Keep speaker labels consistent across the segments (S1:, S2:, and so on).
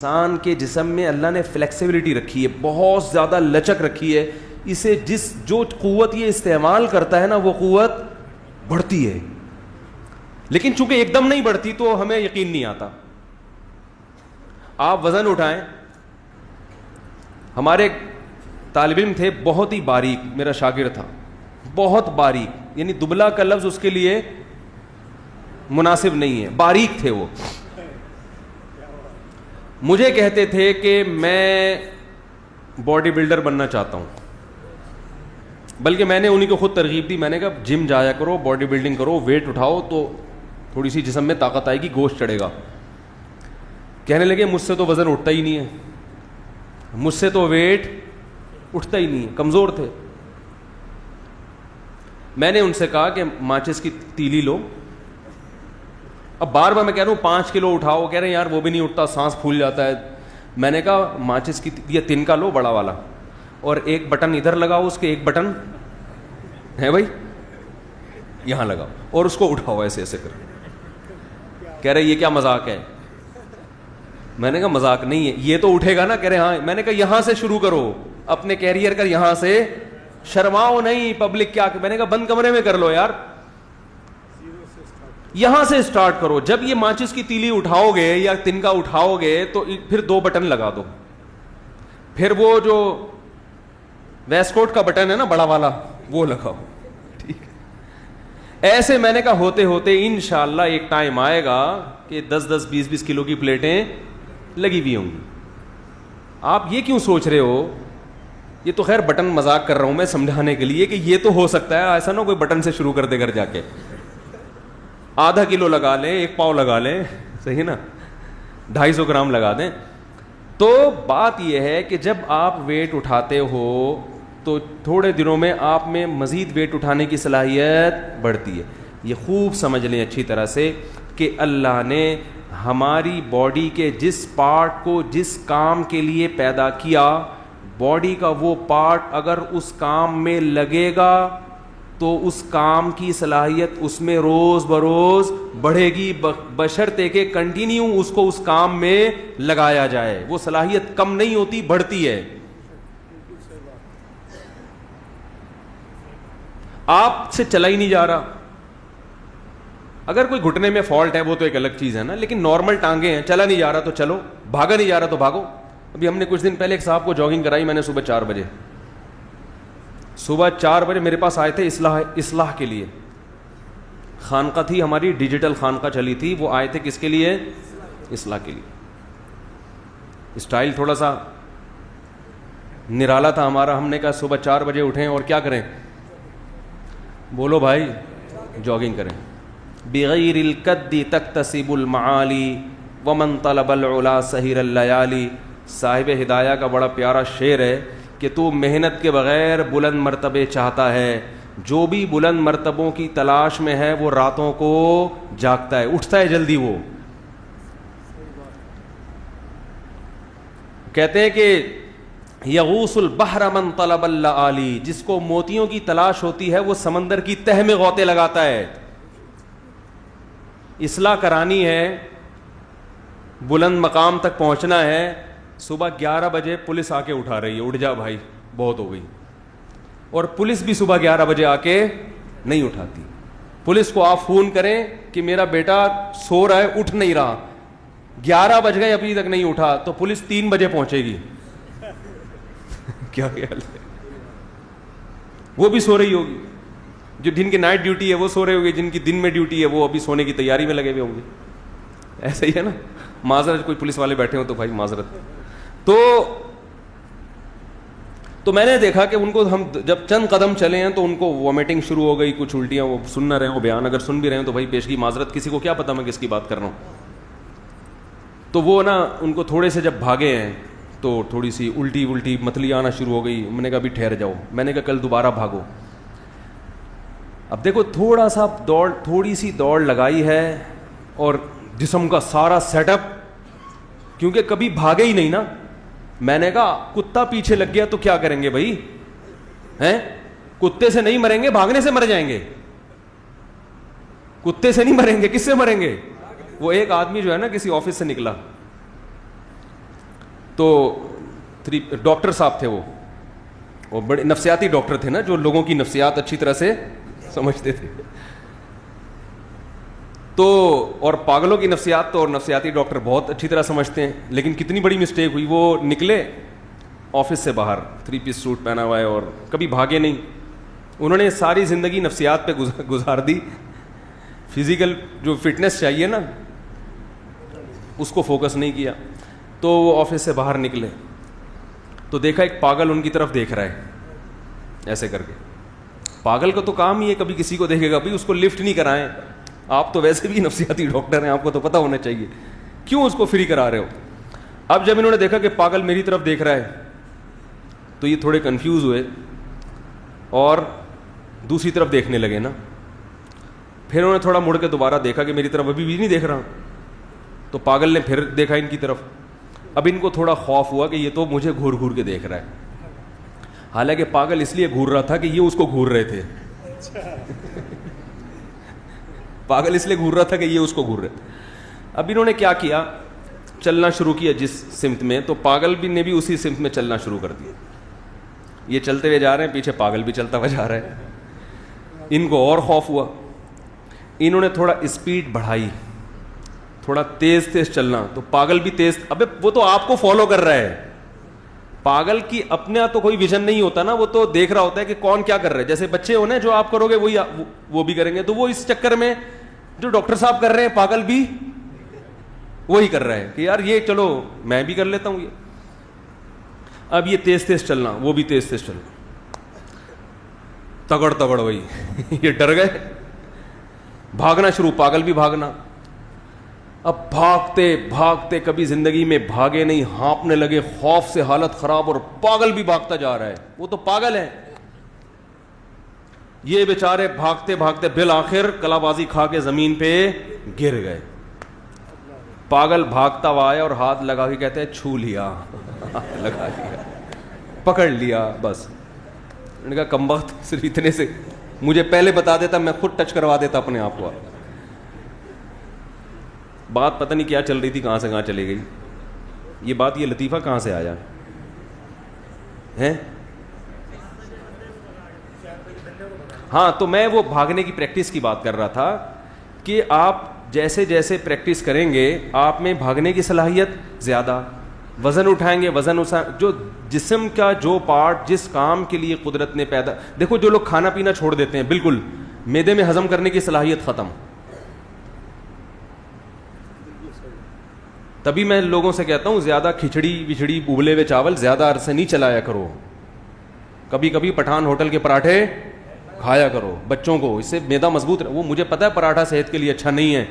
S1: انسان کے جسم میں اللہ نے فلیکسیبلٹی رکھی ہے، بہت زیادہ لچک رکھی ہے، اسے جو قوت یہ استعمال کرتا ہے نا وہ قوت بڑھتی ہے، لیکن چونکہ ایک دم نہیں بڑھتی تو ہمیں یقین نہیں آتا۔ آپ وزن اٹھائیں، ہمارے طالب علم تھے بہت ہی باریک، میرا شاگرد تھا بہت باریک، یعنی دبلا کا لفظ اس کے لیے مناسب نہیں ہے، باریک تھے وہ۔ مجھے کہتے تھے کہ میں باڈی بلڈر بننا چاہتا ہوں، بلکہ میں نے انہیں کو خود ترغیب دی، میں نے کہا جم جایا کرو، باڈی بلڈنگ کرو، ویٹ اٹھاؤ تو تھوڑی سی جسم میں طاقت آئے گی، گوشت چڑھے گا۔ کہنے لگے مجھ سے تو وزن اٹھتا ہی نہیں ہے، مجھ سے تو ویٹ اٹھتا ہی نہیں ہے، کمزور تھے۔ میں نے ان سے کہا کہ ماچس کی تیلی لو، اب بار بار میں کہہ رہا ہوں 5 کلو اٹھاؤ، کہہ رہے ہیں یار وہ بھی نہیں اٹھتا، سانس پھول جاتا ہے۔ میں نے کہا ماچس کی یہ تنکا لو بڑا والا، اور ایک بٹن ادھر لگاؤ، اس کے ایک بٹن ہے بھائی یہاں لگاؤ، اور اس کو اٹھاؤ ایسے ایسے کر۔ کہہ رہے یہ کیا مذاق ہے؟ میں نے کہا مذاق نہیں ہے، یہ تو اٹھے گا نا؟ کہہ رہے ہاں۔ میں نے کہا یہاں سے شروع کرو اپنے کیریئر کا، یہاں سے، شرماؤ نہیں، پبلک کیا۔ میں نے کہا بند کمرے میں کر لو یار، یہاں سے سٹارٹ کرو۔ جب یہ ماچس کی تیلی اٹھاؤ گے یا تنکا اٹھاؤ گے تو پھر 2 بٹن لگا دو، پھر وہ جو ویسٹ کوٹ کا بٹن ہے نا بڑا والا وہ لگاؤ، ٹھیک ہے؟ ایسے میں نے کہا ہوتے ہوتے انشاءاللہ ایک ٹائم آئے گا کہ 10-10 20-20 کلو کی پلیٹیں لگی ہوئی ہوں گی۔ آپ یہ کیوں سوچ رہے ہو؟ یہ تو خیر بٹن مذاق کر رہا ہوں میں سمجھانے کے لیے کہ یہ تو ہو سکتا ہے، ایسا نہ کوئی بٹن سے شروع کر دے گھر جا کے، آدھا کلو لگا لیں، 1 پاؤ لگا لیں، صحیح نا، 250 گرام لگا دیں۔ تو بات یہ ہے کہ جب آپ ویٹ اٹھاتے ہو تو تھوڑے دنوں میں آپ میں مزید ویٹ اٹھانے کی صلاحیت بڑھتی ہے۔ یہ خوب سمجھ لیں اچھی طرح سے کہ اللہ نے ہماری باڈی کے جس پارٹ کو جس کام کے لیے پیدا کیا، باڈی کا وہ پارٹ اگر اس کام میں لگے گا تو اس کام کی صلاحیت اس میں روز بروز بڑھے گی، بشرطے کہ کنٹینیو اس کو اس کام میں لگایا جائے۔ وہ صلاحیت کم نہیں ہوتی، بڑھتی ہے۔ آپ سے چلا ہی نہیں جا رہا، اگر کوئی گھٹنے میں فالٹ ہے وہ تو ایک الگ چیز ہے نا، لیکن نارمل ٹانگیں ہیں، چلا نہیں جا رہا تو چلو، بھاگا نہیں جا رہا تو بھاگو۔ ابھی ہم نے کچھ دن پہلے ایک صاحب کو جاگنگ کرائی، میں نے صبح 4 بجے، صبح 4 بجے میرے پاس آئے تھے اصلاح کے لیے۔ خانقاہ تھی ہماری، ڈیجیٹل خانقاہ چلی تھی، وہ آئے تھے کس کے لیے؟ اصلاح کے لیے۔ اسٹائل تھوڑا سا نرالا تھا ہمارا، ہم نے کہا صبح 4 بجے اٹھیں اور کیا کریں؟ بولو بھائی جاگنگ کریں۔ بغیر القد تکتسب المعالی ومن طلب العلا سہر اللیالی۔ صاحب ہدایہ کا بڑا پیارا شعر ہے کہ تو محنت کے بغیر بلند مرتبے چاہتا ہے، جو بھی بلند مرتبوں کی تلاش میں ہے وہ راتوں کو جاگتا ہے، اٹھتا ہے جلدی۔ وہ کہتے ہیں کہ یغوص البحر من طلب اللآلی، جس کو موتیوں کی تلاش ہوتی ہے وہ سمندر کی تہ میں غوطے لگاتا ہے۔ اصلاح کرانی ہے، بلند مقام تک پہنچنا ہے، صبح 11 بجے پولیس آ کے اٹھا رہی ہے، اٹھ جا بھائی بہت ہو گئی، اور پولیس بھی صبح 11 بجے آ کے نہیں اٹھاتی۔ پولیس کو آپ فون کریں کہ میرا بیٹا سو رہا ہے، اٹھ نہیں رہا، 11 بج گئے ابھی تک نہیں اٹھا، تو پولیس 3 بجے پہنچے گی۔ کیا خیال ہے؟ وہ بھی سو رہی ہوگی، جو جن کی نائٹ ڈیوٹی ہے وہ سو رہے ہوگے، جن کی دن میں ڈیوٹی ہے وہ ابھی سونے کی تیاری میں لگے ہوئے ہوں گے۔ ایسا ہی ہے نا، معذرت کوئی پولیس والے بیٹھے ہوں تو بھائی معذرت۔ تو میں نے دیکھا کہ ان کو ہم جب چند قدم چلے ہیں تو ان کو وومیٹنگ شروع ہو گئی، کچھ الٹیاں، وہ سن نہ رہے ہوں بیان، اگر سن بھی رہے ہیں تو بھائی پیشگی معذرت، کسی کو کیا پتا میں کس کی بات کر رہا ہوں۔ تو وہ نا ان کو تھوڑے سے جب بھاگے ہیں تو تھوڑی سی الٹی متلی آنا شروع ہو گئی۔ میں نے کہا ابھی ٹھہر جاؤ، میں نے کہا کل دوبارہ بھاگو۔ اب دیکھو تھوڑی سی دوڑ لگائی ہے اور جسم کا سارا سیٹ اپ، کیونکہ کبھی بھاگے ہی نہیں نا۔ میں نے کہا کتا پیچھے لگ گیا تو کیا کریں گے بھائی؟ ہیں؟ کتے سے نہیں مریں گے، بھاگنے سے مر جائیں گے۔ کتے سے نہیں مریں گے، کس سے مریں گے؟ وہ ایک آدمی جو ہے نا کسی آفس سے نکلا، تو ڈاکٹر صاحب تھے وہ بڑے نفسیاتی ڈاکٹر تھے نا, جو لوگوں کی نفسیات اچھی طرح سے سمجھتے تھے. تو اور پاگلوں کی نفسیات تو اور نفسیاتی ڈاکٹر بہت اچھی طرح سمجھتے ہیں. لیکن کتنی بڑی مسٹیک ہوئی, وہ نکلے آفس سے باہر 3 پیس سوٹ پہنا ہوا ہے اور کبھی بھاگے نہیں. انہوں نے ساری زندگی نفسیات پہ گزار دی, فزیکل جو فٹنس چاہیے نا اس کو فوکس نہیں کیا. تو وہ آفس سے باہر نکلے تو دیکھا ایک پاگل ان کی طرف دیکھ رہا ہے ایسے کر کے. پاگل کا تو کام ہی ہے کبھی کسی کو دیکھے گا بھائی اس کو لفٹ نہیں کرائیں. آپ تو ویسے بھی نفسیاتی ڈاکٹر ہیں, آپ کو تو پتہ ہونا چاہیے کیوں اس کو فری کرا رہے ہو. اب جب انہوں نے دیکھا کہ پاگل میری طرف دیکھ رہا ہے تو یہ تھوڑے کنفیوز ہوئے اور دوسری طرف دیکھنے لگے نا. پھر انہوں نے تھوڑا مڑ کے دوبارہ دیکھا کہ میری طرف ابھی بھی نہیں دیکھ رہا. تو پاگل نے پھر دیکھا ان کی طرف. اب ان کو تھوڑا خوف ہوا کہ یہ تو مجھے گھور گھور کے دیکھ رہا ہے. حالانکہ پاگل اس لیے گھور رہا تھا کہ یہ اس کو گھور رہے تھے. پاگل اس لیے گھور رہا تھا کہ یہ اس کو گھور رہے. اب انہوں نے کیا کیا, چلنا شروع کیا جس سمت میں, تو پاگل بھی نے بھی اسی سمت میں چلنا شروع کر دیا. یہ چلتے ہوئے جا رہے ہیں, پیچھے پاگل بھی چلتا ہوا جا رہا ہے. ان کو اور خوف ہوا, انہوں نے تھوڑا اسپیڈ بڑھائی, تھوڑا تیز تیز چلنا. تو پاگل بھی تیز, ابے وہ تو آپ کو فالو کر رہا ہے. پاگل کی اپنا تو کوئی ویژن نہیں ہوتا نا, وہ تو دیکھ رہا ہوتا ہے کہ کون کیا کر رہا ہے. جیسے بچے ہونے جو آپ کرو گے وہی وہ بھی کریں گے. تو وہ اس چکر میں جو ڈاکٹر صاحب کر رہے ہیں پاگل بھی وہی کر رہا ہے کہ یار یہ چلو میں بھی کر لیتا ہوں یہ. اب یہ تیز تیز چلنا, وہ بھی تیز تیز چلنا, تگڑ تگڑ وہی. یہ ڈر گئے, بھاگنا شروع, پاگل بھی بھاگنا. اب بھاگتے بھاگتے کبھی زندگی میں بھاگے نہیں, ہانپنے لگے, خوف سے حالت خراب, اور پاگل بھی بھاگتا جا رہا ہے. وہ تو پاگل ہے. یہ بیچارے بھاگتے بھاگتے بالآخر کلا بازی کھا کے زمین پہ گر گئے. پاگل بھاگتا ہوا آیا اور ہاتھ لگا کے کہتے ہیں چھو لیا, لگا لیا, پکڑ لیا. بس میں نے کہا کمبخت, صرف اتنے سے مجھے پہلے بتا دیتا, میں خود ٹچ کروا دیتا اپنے آپ کو. بات پتہ نہیں کیا چل رہی تھی, کہاں سے کہاں چلی گئی یہ بات. یہ لطیفہ کہاں سے آیا ہے؟ ہاں, تو میں وہ بھاگنے کی پریکٹس کی بات کر رہا تھا کہ آپ جیسے جیسے پریکٹس کریں گے آپ میں بھاگنے کی صلاحیت زیادہ, وزن اٹھائیں گے, جو جسم کا جو پارٹ جس کام کے لیے قدرت نے پیدا. دیکھو جو لوگ کھانا پینا چھوڑ دیتے ہیں بالکل, معدے میں ہضم کرنے کی صلاحیت ختم. تبھی میں لوگوں سے کہتا ہوں زیادہ کھچڑی وچڑی ابلے ہوئے چاول زیادہ عرصے نہیں چلایا کرو. کبھی کبھی پٹھان ہوٹل کے پراٹھے کھایا کرو بچوں کو, اس سے معدہ مضبوط رہے. وہ مجھے پتا ہے پراٹھا صحت کے لیے اچھا نہیں ہے,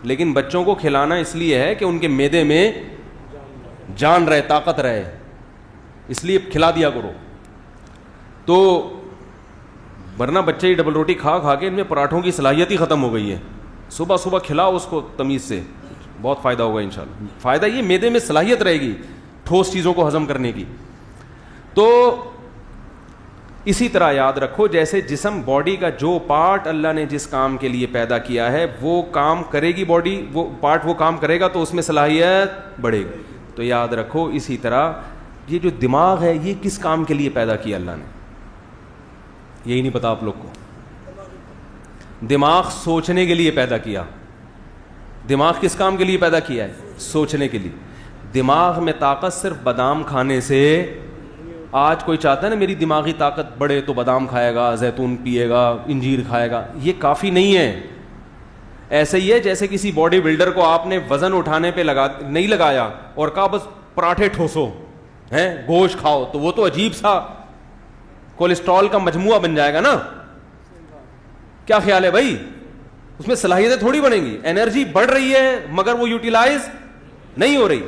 S1: لیکن بچوں کو کھلانا اس لیے ہے کہ ان کے معدے میں جان رہے, طاقت رہے, اس لیے کھلا دیا کرو. تو ورنہ بچے ڈبل روٹی کھا کھا کے ان میں پراٹھوں کی صلاحیت ہی ختم ہو گئی ہے. صبح صبح کھلاؤ اس کو تمیز سے, بہت فائدہ ہوگا انشاءاللہ. فائدہ یہ معدے میں صلاحیت رہے گی ٹھوس چیزوں کو ہضم کرنے کی. تو اسی طرح یاد رکھو جیسے جسم باڈی کا جو پارٹ اللہ نے جس کام کے لیے پیدا کیا ہے وہ کام کرے گی, باڈی وہ پارٹ وہ کام کرے گا تو اس میں صلاحیت بڑھے گی. تو یاد رکھو اسی طرح یہ جو دماغ ہے یہ کس کام کے لیے پیدا کیا اللہ نے, یہی نہیں پتا آپ لوگ کو. دماغ سوچنے کے لیے پیدا کیا. دماغ کس کام کے لیے پیدا کیا ہے؟ سوچنے کے لیے. دماغ میں طاقت صرف بادام کھانے سے. آج کوئی چاہتا ہے نا میری دماغی طاقت بڑھے تو بادام کھائے گا, زیتون پیے گا, انجیر کھائے گا. یہ کافی نہیں ہے. ایسے ہی ہے جیسے کسی باڈی بلڈر کو آپ نے وزن اٹھانے پہ نہیں لگایا اور کہا بس پراٹھے ٹھوسو ہیں, گوشت کھاؤ, تو وہ تو عجیب سا کولیسٹرول کا مجموعہ بن جائے گا نا. کیا خیال ہے بھائی؟ اس میں صلاحیتیں تھوڑی بنیں گی. انرجی بڑھ رہی ہے مگر وہ یوٹیلائز نہیں ہو رہی.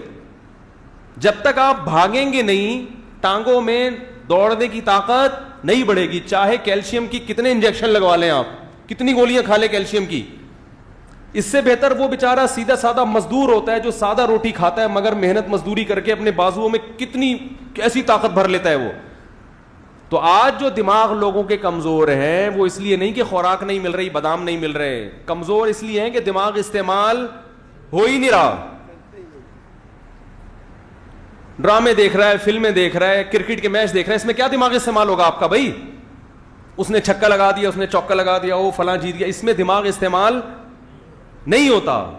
S1: جب تک آپ بھاگیں گے نہیں, ٹانگوں میں دوڑنے کی طاقت نہیں بڑھے گی. چاہے کیلشیم کی کتنے انجیکشن لگوا لیں آپ, کتنی گولیاں کھا لیں کیلشیم کی, اس سے بہتر وہ بیچارہ سیدھا سادہ مزدور ہوتا ہے جو سادہ روٹی کھاتا ہے مگر محنت مزدوری کر کے اپنے بازوؤں میں کتنی کیسی طاقت بھر لیتا ہے وہ. تو آج جو دماغ لوگوں کے کمزور ہیں وہ اس لیے نہیں کہ خوراک نہیں مل رہی, بادام نہیں مل رہے, کمزور اس لیے ہیں کہ دماغ استعمال ہو ہی نہیں رہا. ڈرامے دیکھ رہا ہے, فلمیں دیکھ رہا ہے, کرکٹ کے میچ دیکھ رہا ہے, اس میں کیا دماغ استعمال ہوگا آپ کا بھائی؟ اس نے چھکا لگا دیا, اس نے چوکا لگا دیا, وہ فلاں جیت گیا, اس میں دماغ استعمال نہیں ہوتا.